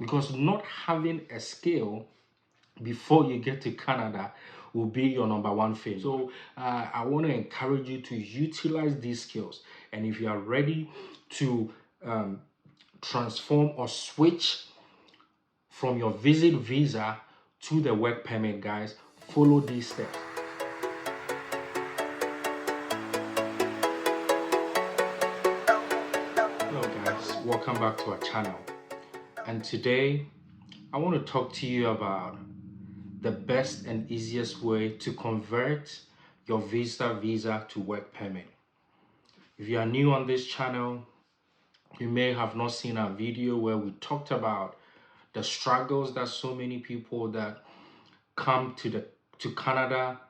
because not having a skill before you get to Canada will be your number one failure. So I want to encourage you to utilize these skills. And if you are ready to transform or switch from your visit visa to the work permit, guys, follow these steps. Hello guys, welcome back to our channel. And today I want to talk to you about the best and easiest way to convert your visa to work permit. If you are new on this channel, you may have not seen our video where we talked about the struggles that so many people that come to Canada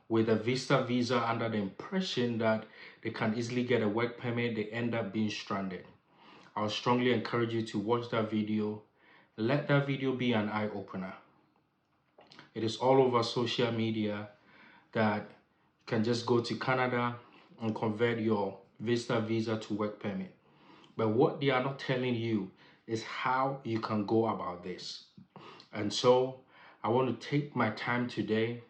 with a visa under the impression that they can easily get a work permit, they end up being stranded. I would strongly encourage you to watch that video. Let that video be an eye-opener. It is all over social media that you can just go to Canada and convert your visa to work permit. But what they are not telling you is how you can go about this. And so I want to take my time today,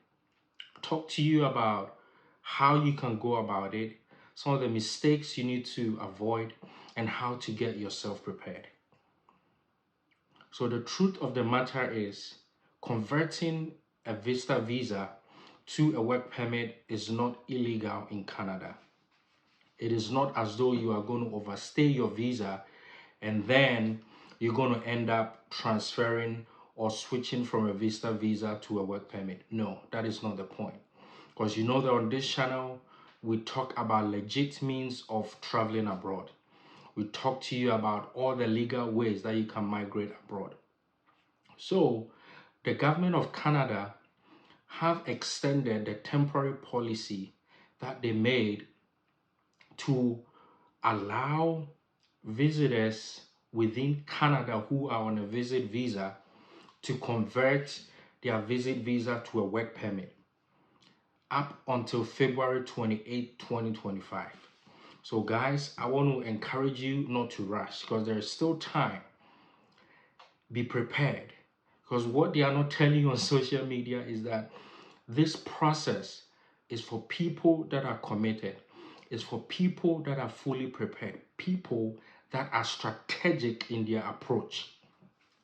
talk to you about how you can go about it, some of the mistakes you need to avoid, and how to get yourself prepared. So the truth of the matter is, converting a visa to a work permit is not illegal in Canada. It is not as though you are going to overstay your visa and then you're going to end up transferring or switching from a visa to a work permit. No, that is not the point. Because you know that on this channel, we talk about legit means of traveling abroad. We talk to you about all the legal ways that you can migrate abroad. So the government of Canada have extended the temporary policy that they made to allow visitors within Canada who are on a visit visa to convert their visit visa to a work permit up until February 28, 2025. So guys, I want to encourage you not to rush because there is still time. Be prepared, because what they are not telling you on social media is that this process is for people that are committed. It's for people that are fully prepared, people that are strategic in their approach.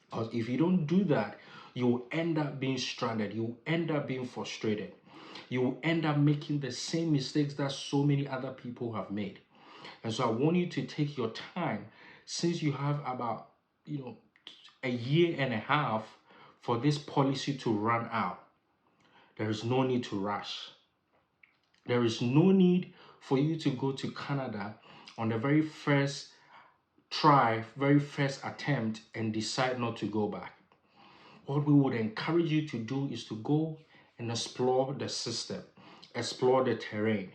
Because if you don't do that, you will end up being stranded. You will end up being frustrated. You will end up making the same mistakes that so many other people have made. And so I want you to take your time, since you have about, a year and a half for this policy to run out. There is no need to rush. There is no need for you to go to Canada on the very first try, very first attempt and decide not to go back. What we would encourage you to do is to go and explore the system, explore the terrain.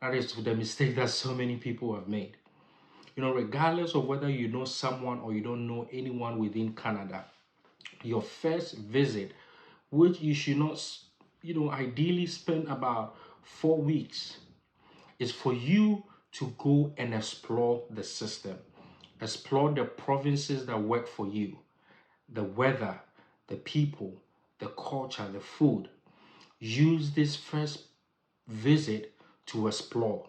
That is the mistake that so many people have made. Regardless of whether you know someone or you don't know anyone within Canada, your first visit, which you should not, ideally spend about 4 weeks, is for you to go and explore the system, explore the provinces that work for you, the weather, the people, the culture, the food. Use this first visit to explore.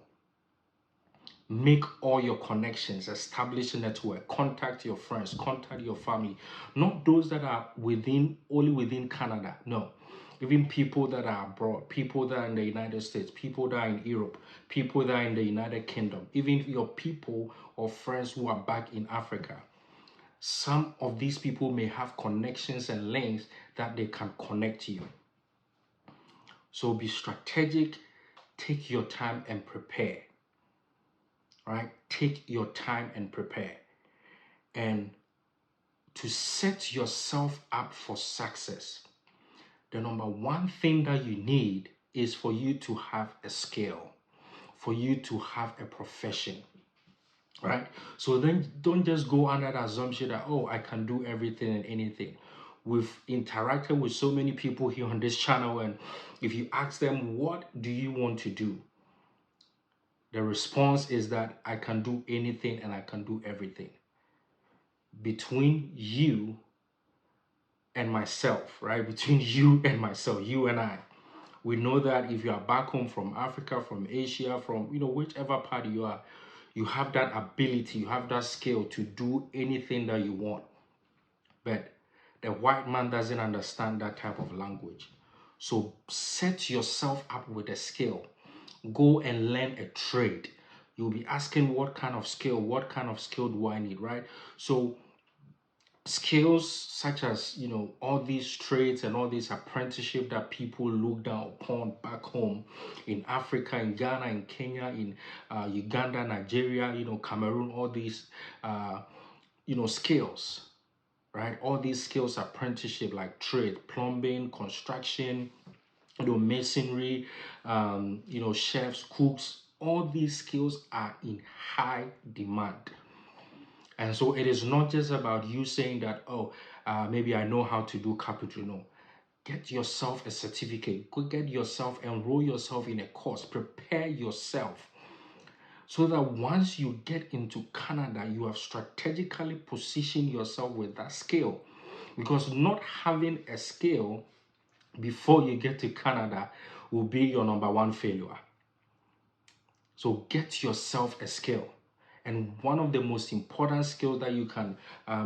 Make all your connections, establish a network, contact your friends, contact your family, not those that are only within Canada. No, even people that are abroad, people that are in the United States, people that are in Europe, people that are in the United Kingdom, even your people or friends who are back in Africa. Some of these people may have connections and links that they can connect you. So be strategic, take your time and prepare. Right? Take your time and prepare. And to set yourself up for success, the number one thing that you need is for you to have a skill, for you to have a profession. Right? So then don't just go under the assumption that, I can do everything and anything. We've interacted with so many people here on this channel, and if you ask them, what do you want to do? The response is that I can do anything and I can do everything. Between you and myself, right? Between you and myself, you and I. We know that if you are back home from Africa, from Asia, from whichever part you are, you have that ability, you have that skill to do anything that you want. But the white man doesn't understand that type of language. So set yourself up with a skill. Go and learn a trade. You'll be asking what kind of skill do I need, right? So skills such as all these trades and all this apprenticeship that people look down upon back home in Africa, in Ghana, in Kenya, in Uganda, Nigeria, Cameroon, all these skills, right? All these skills, apprenticeship like trade, plumbing, construction, masonry, chefs, cooks, all these skills are in high demand. And so it is not just about you saying that, oh, maybe I know how to do carpentry. No, get yourself a certificate. Go get yourself, enroll yourself in a course, prepare yourself so that once you get into Canada, you have strategically positioned yourself with that skill. Because not having a skill before you get to Canada will be your number one failure. So get yourself a skill. And one of the most important skills that you can,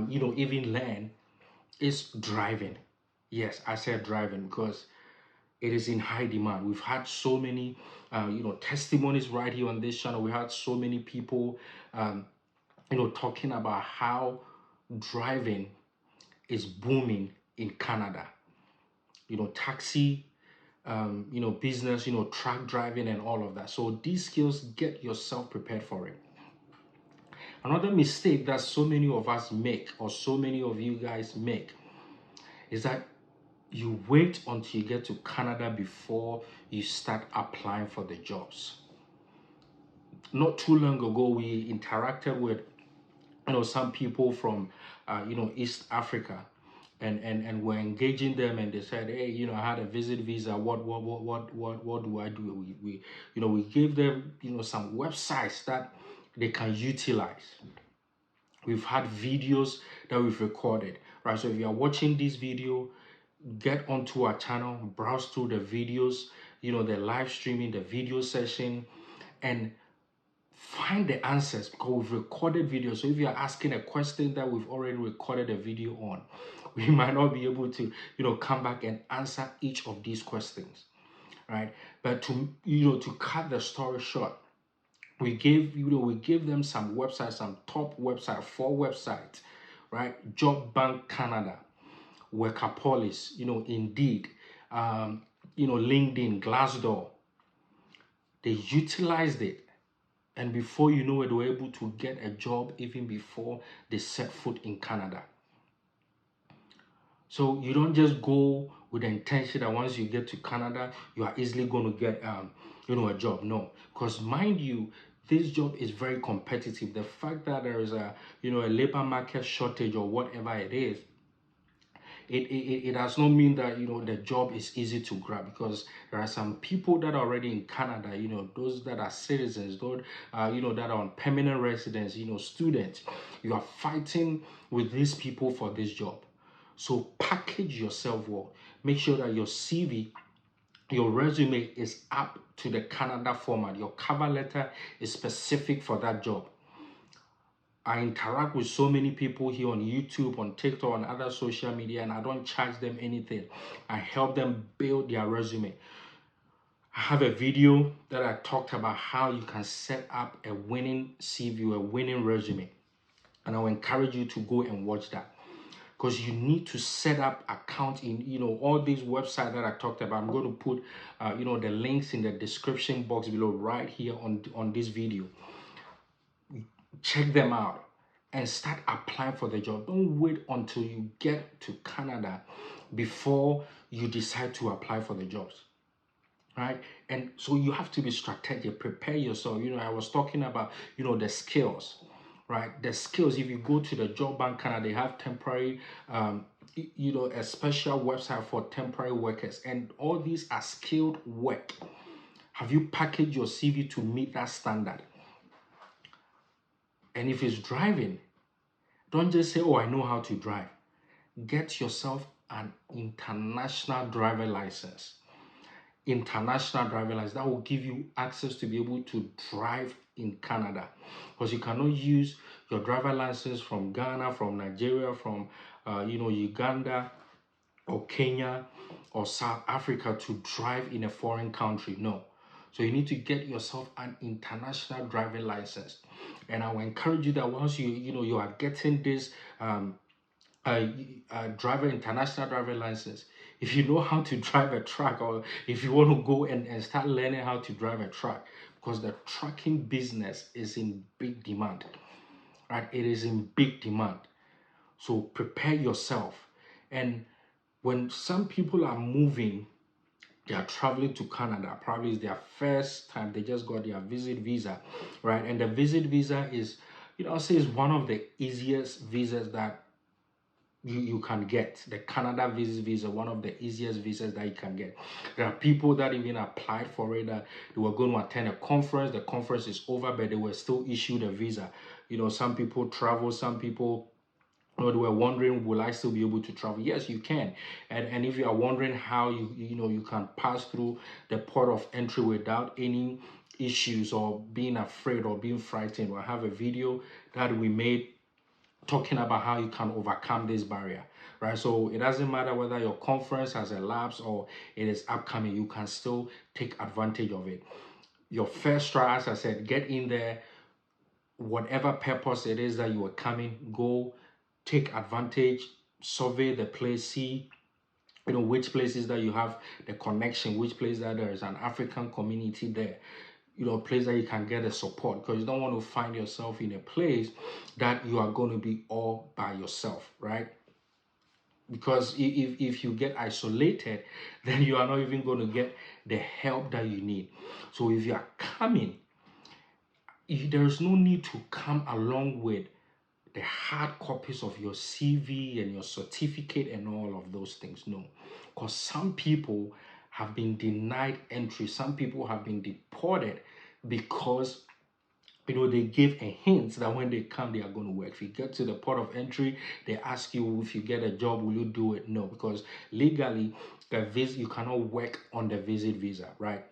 even learn is driving. Yes, I said driving because it is in high demand. We've had so many, testimonies right here on this channel. We had so many people, talking about how driving is booming in Canada. Taxi, business, truck driving and all of that. So these skills, get yourself prepared for it. Another mistake that so many of us make, or so many of you guys make, is that you wait until you get to Canada before you start applying for the jobs. Not too long ago, we interacted with some people from East Africa, and we're engaging them, and they said, hey, I had a visit visa. What do I do? We gave them some websites that they can utilize. We've had videos that we've recorded, right? So if you are watching this video, get onto our channel, browse through the videos, the live streaming, the video session, and find the answers, because we've recorded videos. So if you're asking a question that we've already recorded a video on, we might not be able to come back and answer each of these questions, right? But to cut the story short, we gave them some websites, some top websites, 4 websites, right? Job Bank Canada, Workapolis, Indeed, LinkedIn, Glassdoor. They utilized it, and before you know it, they were able to get a job even before they set foot in Canada. So you don't just go with the intention that once you get to Canada, you are easily going to get a job. No, because mind you, this job is very competitive. The fact that there is a labor market shortage or whatever it is, it does not mean that the job is easy to grab, because there are some people that are already in Canada, those that are citizens, those that are on permanent residence, students. You are fighting with these people for this job. So package yourself well. Make sure that your CV, your resume is up to the Canada format. Your cover letter is specific for that job. I interact with so many people here on YouTube, on TikTok, on other social media, and I don't charge them anything. I help them build their resume. I have a video that I talked about how you can set up a winning CV, a winning resume. And I will encourage you to go and watch that, because you need to set up account in all these websites that I talked about. I'm going to put the links in the description box below right here on this video. Check them out and start applying for the job. Don't wait until you get to Canada before you decide to apply for the jobs, right? And so you have to be strategic, prepare yourself. I was talking about the skills, right? The skills. If you go to the Job Bank Canada, they have temporary a special website for temporary workers, and all these are skilled work. Have you packaged your CV to meet that standard? And if it's driving, don't just say, oh, I know how to drive. Get yourself an international driver license. International driver license that will give you access to be able to drive in Canada, because you cannot use your driver license from Ghana, from Nigeria, from Uganda or Kenya or South Africa to drive in a foreign country. No. So you need to get yourself an international driving license. And I will encourage you that once you are getting this international driver license, if you know how to drive a truck, or if you want to go and start learning how to drive a truck, because the trucking business is in big demand, right? It is in big demand. So prepare yourself. And when some people are moving, they are traveling to Canada, probably it's their first time, they just got their visit visa, right? And the visit visa is, I'll say, is one of the easiest visas that you can get. The Canada visit visa, one of the easiest visas that you can get. There are people that even applied for it, that they were going to attend a conference. The conference is over, but they were still issued a visa. Some people travel, some people, they were wondering, will I still be able to travel? Yes, you can. And if you are wondering how you can pass through the port of entry without any issues or being afraid or being frightened, I have a video that we made talking about how you can overcome this barrier, right? So it doesn't matter whether your conference has elapsed or it is upcoming, you can still take advantage of it. Your first try, as I said, get in there, whatever purpose it is that you are coming, go take advantage, survey the place, see which places that you have the connection, which place that there is an African community there, a place that you can get the support, because you don't want to find yourself in a place that you are going to be all by yourself, right? Because if you get isolated, then you are not even going to get the help that you need. So if you are coming, there is no need to come along with the hard copies of your CV and your certificate and all of those things. No, because some people have been denied entry. Some people have been deported because they give a hint that when they come, they are going to work. If you get to the port of entry, they ask you, if you get a job, will you do it? No, because legally, you cannot work on the visit visa, right?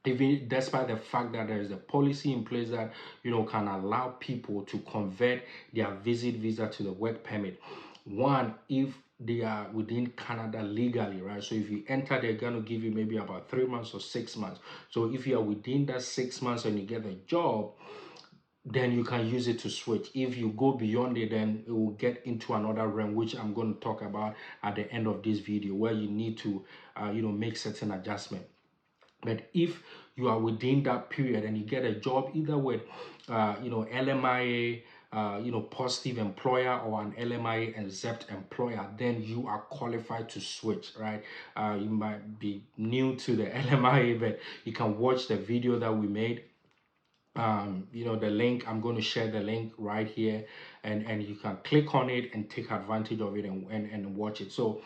Even despite the fact that there is a policy in place that can allow people to convert their visit visa to the work permit. One, if they are within Canada legally, right? So if you enter, they're going to give you maybe about 3 months or 6 months. So if you are within that 6 months and you get a job, then you can use it to switch. If you go beyond it, then it will get into another realm, which I'm going to talk about at the end of this video, where you need to make certain adjustments. But if you are within that period and you get a job either with LMIA, positive employer, or an LMIA exempt employer, then you are qualified to switch, right? You might be new to the LMIA, but you can watch the video that we made. The link, I'm going to share the link right here, and you can click on it and take advantage of it and watch it. So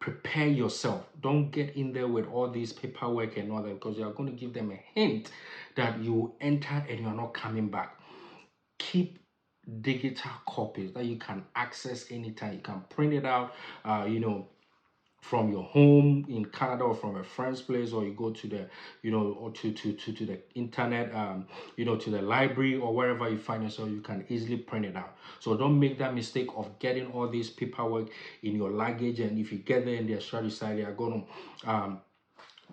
prepare yourself. Don't get in there with all these paperwork and all that, because you are going to give them a hint that you enter and you're not coming back. Keep digital copies that you can access anytime. You can print it out, from your home in Canada, or from a friend's place, or you go to the or to the internet, to the library, or wherever you find yourself, you can easily print it out. So don't make that mistake of getting all this paperwork in your luggage, and if you get there and they're strategizing, they are going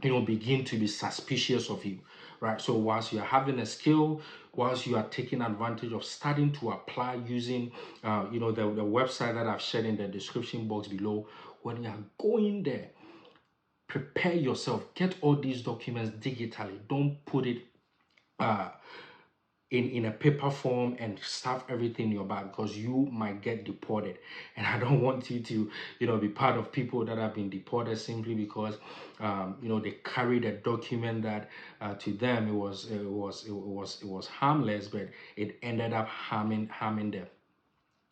to begin to be suspicious of you, right? So whilst you are having a skill, whilst you are taking advantage of starting to apply using the website that I've shared in the description box below, when you are going there, prepare yourself, get all these documents digitally. Don't put it in a paper form and stuff everything in your bag, because you might get deported. And I don't want you to be part of people that have been deported simply because they carried a document that to them it was harmless, but it ended up harming them.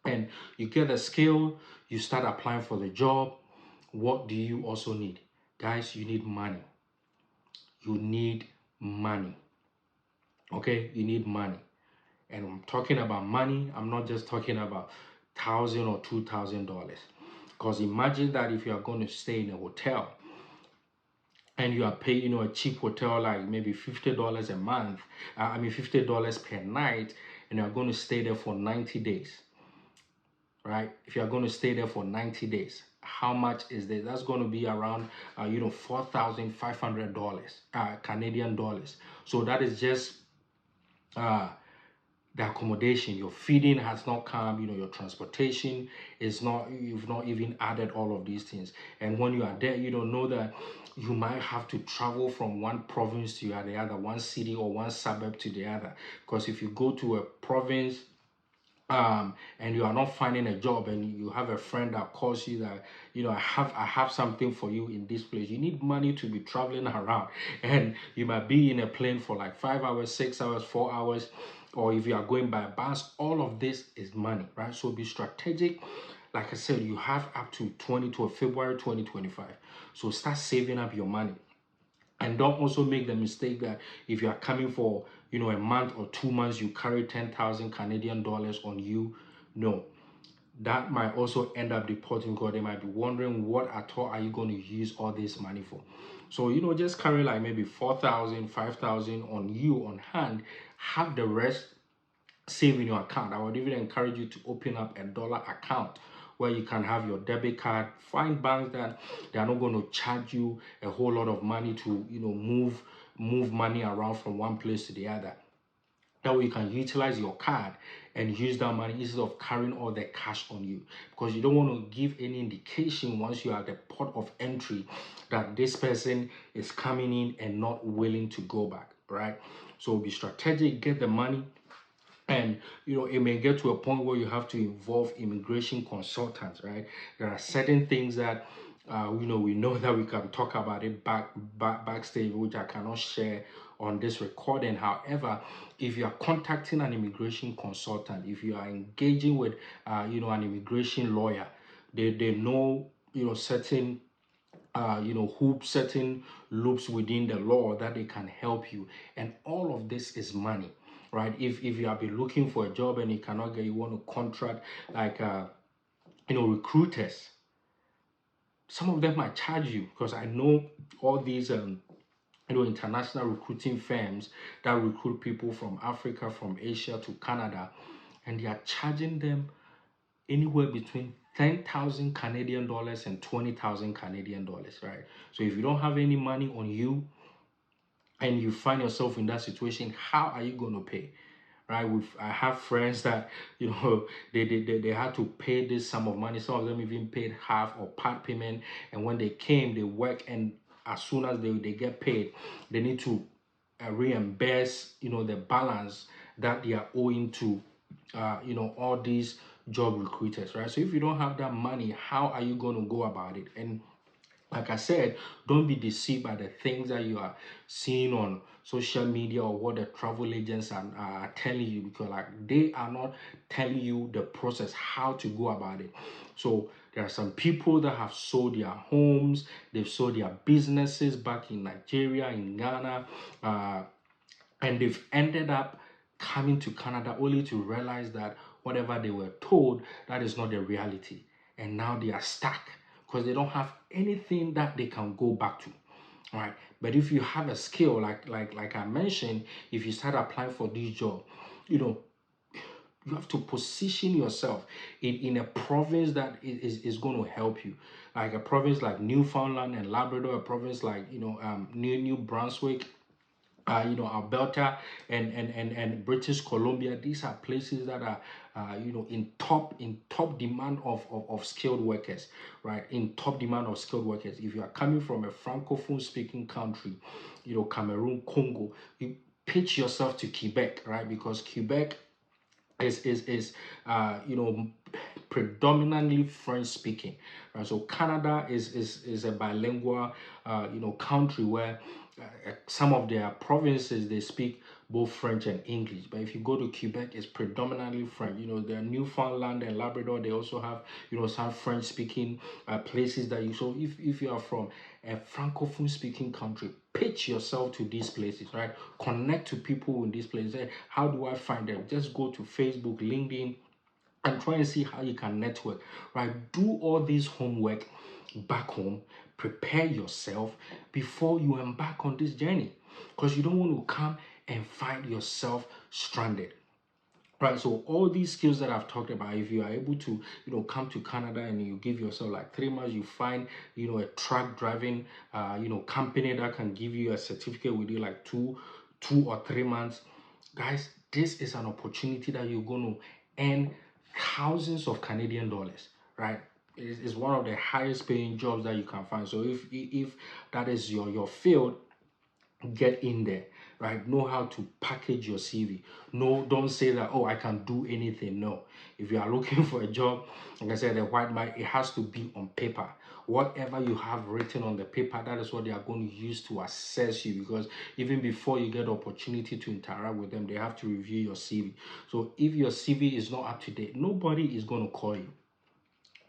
And you get a skill, you start applying for the job. What do you also need? Guys, you need money. You need money. Okay, you need money. And I'm talking about money. I'm not just talking about $1,000 or $2,000, Because imagine that if you are going to stay in a hotel and you are paying, a cheap hotel like maybe $50 a month, $50 per night, and you're going to stay there for 90 days, right? If you're going to stay there for 90 days, how much is this? That's going to be around, $4,500, Canadian dollars. So that is just uh, the accommodation. Your feeding has not come, your transportation is not, you've not even added all of these things. And when you are there, you don't know that you might have to travel from one province to the other, one city or one suburb to the other. Because if you go to a province and you are not finding a job, and you have a friend that calls you that, I have something for you in this place, you need money to be traveling around, and you might be in a plane for like 5 hours, 6 hours, 4 hours, or if you are going by bus. All of this is money, right? So be strategic. Like I said, you have up to February 2025. So start saving up your money. And don't also make the mistake that if you are coming for, a month or 2 months, you carry 10,000 Canadian dollars on you. No, that might also end up deporting, because they might be wondering what at all are you going to use all this money for. So, just carry like maybe 4,000, 5,000 on you on hand. Have the rest save in your account. I would even encourage you to open up a dollar account where you can have your debit card. Find banks that they are not going to charge you a whole lot of money to move money around from one place to the other. That way you can utilize your card and use that money instead of carrying all the cash on you, because you don't want to give any indication once you are at the port of entry that this person is coming in and not willing to go back, right? So be strategic, get the money. And it may get to a point where you have to involve immigration consultants, right? There are certain things that we know that we can talk about it backstage, which I cannot share on this recording. However, if you are contacting an immigration consultant, if you are engaging with an immigration lawyer, they know certain certain loops within the law that they can help you. And all of this is money, right? If you have been looking for a job and you cannot get, you want to contract like recruiters. Some of them might charge you, because I know all these international recruiting firms that recruit people from Africa, from Asia to Canada, and they are charging them anywhere between 10,000 Canadian dollars and 20,000 Canadian dollars, right? So if you don't have any money on you and you find yourself in that situation, how are you going to pay? Right? I have friends that they had to pay this sum of money. Some of them even paid half or part payment, and when they came, they work, and as soon as they get paid, they need to reimburse the balance that they are owing to all these job recruiters, right? So if you don't have that money, how are you going to go about it? And like I said, don't be deceived by the things that you are seeing on social media or what the travel agents are telling you, because they are not telling you the process, how to go about it. So there are some people that have sold their homes, they've sold their businesses back in Nigeria, in Ghana, and they've ended up coming to Canada only to realize that whatever they were told, that is not the reality. And now they are stuck because they don't have anything that they can go back to. All right. But if you have a skill, like I mentioned, if you start applying for this job, you have to position yourself in a province that is going to help you. Like a province like Newfoundland and Labrador, a province like New Brunswick, Alberta and British Columbia. These are places that are in top demand of skilled workers, right? In top demand of skilled workers. If you are coming from a francophone speaking country, Cameroon, Congo, you pitch yourself to Quebec, right? Because Quebec is predominantly French speaking, right? So Canada is a bilingual country where some of their provinces they speak both French and English. But if you go to Quebec, it's predominantly French. The Newfoundland and Labrador, they also have some French speaking places that you. So if you are from a francophone speaking country, pitch yourself to these places, right? Connect to people in these places. How do I find them? Just go to Facebook, LinkedIn, and try and see how you can network, right? Do all this homework back home, prepare yourself before you embark on this journey, because you don't want to come and find yourself stranded. Right, so all these skills that I've talked about, if you are able to, come to Canada and you give yourself like 3 months, you find, a truck driving, company that can give you a certificate within like 2 or 3 months, guys, this is an opportunity that you're going to earn thousands of Canadian dollars, right? It's one of the highest paying jobs that you can find. So if that is your field, get in there, right? Know how to package your CV. No, don't say that, oh, I can do anything. No, if you are looking for a job, like I said, the white man, it has to be on paper. Whatever you have written on the paper, that is what they are going to use to assess you, because even before you get the opportunity to interact with them, they have to review your CV. So if your CV is not up to date, nobody is going to call you.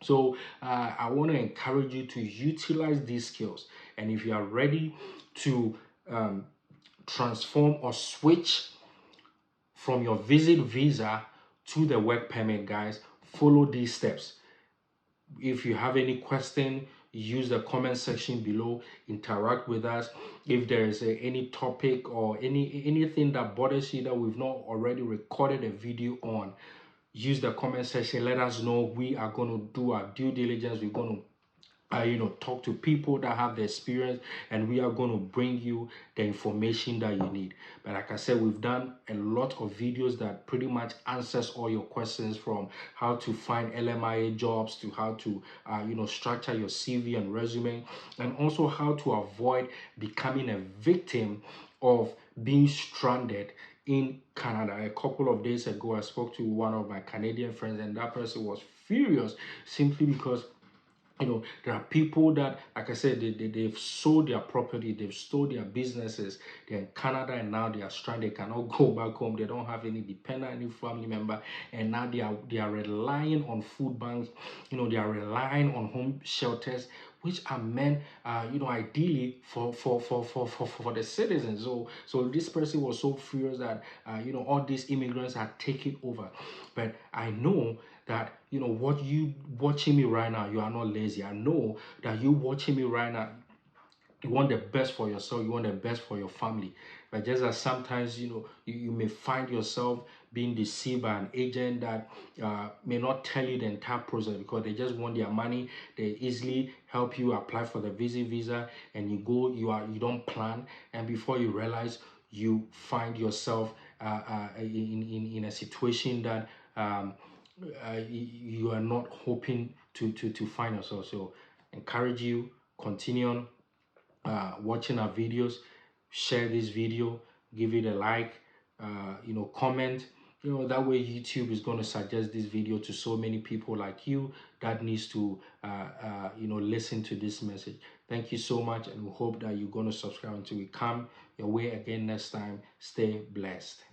So I want to encourage you to utilize these skills. And if you are ready to transform or switch from your visit visa to the work permit, guys, follow these steps. If you have any question, use the comment section below, interact with us. If there is any topic or anything that bothers you that we've not already recorded a video on, use the comment section. Let us know. We are going to do our due diligence. We're going to talk to people that have the experience, and we are going to bring you the information that you need. But like I said, we've done a lot of videos that pretty much answers all your questions, from how to find LMIA jobs to how to structure your CV and resume, and also how to avoid becoming a victim of being stranded in Canada. A couple of days ago, I spoke to one of my Canadian friends, and that person was furious simply because there are people that, like I said, they've sold their property, they've sold their businesses, they're in Canada, and now they are stranded, they cannot go back home, they don't have any dependent, any family member, and now they are relying on food banks, they are relying on home shelters, which are meant, ideally for the citizens. So this person was so furious that all these immigrants are taking over. But I know that what you watching me right now, you are not lazy. I know that you watching me right now, you want the best for yourself, you want the best for your family. But just as sometimes you may find yourself being deceived by an agent that may not tell you the entire process, because they just want their money. They easily help you apply for the visa, and you go, you don't plan, and before you realize, you find yourself in a situation that you are not hoping to find yourself. So encourage you, continue on watching our videos, share this video, give it a like, comment. That way YouTube is going to suggest this video to so many people like you that needs to listen to this message. Thank you so much, and we hope that you're going to subscribe until we come your way again next time. Stay blessed.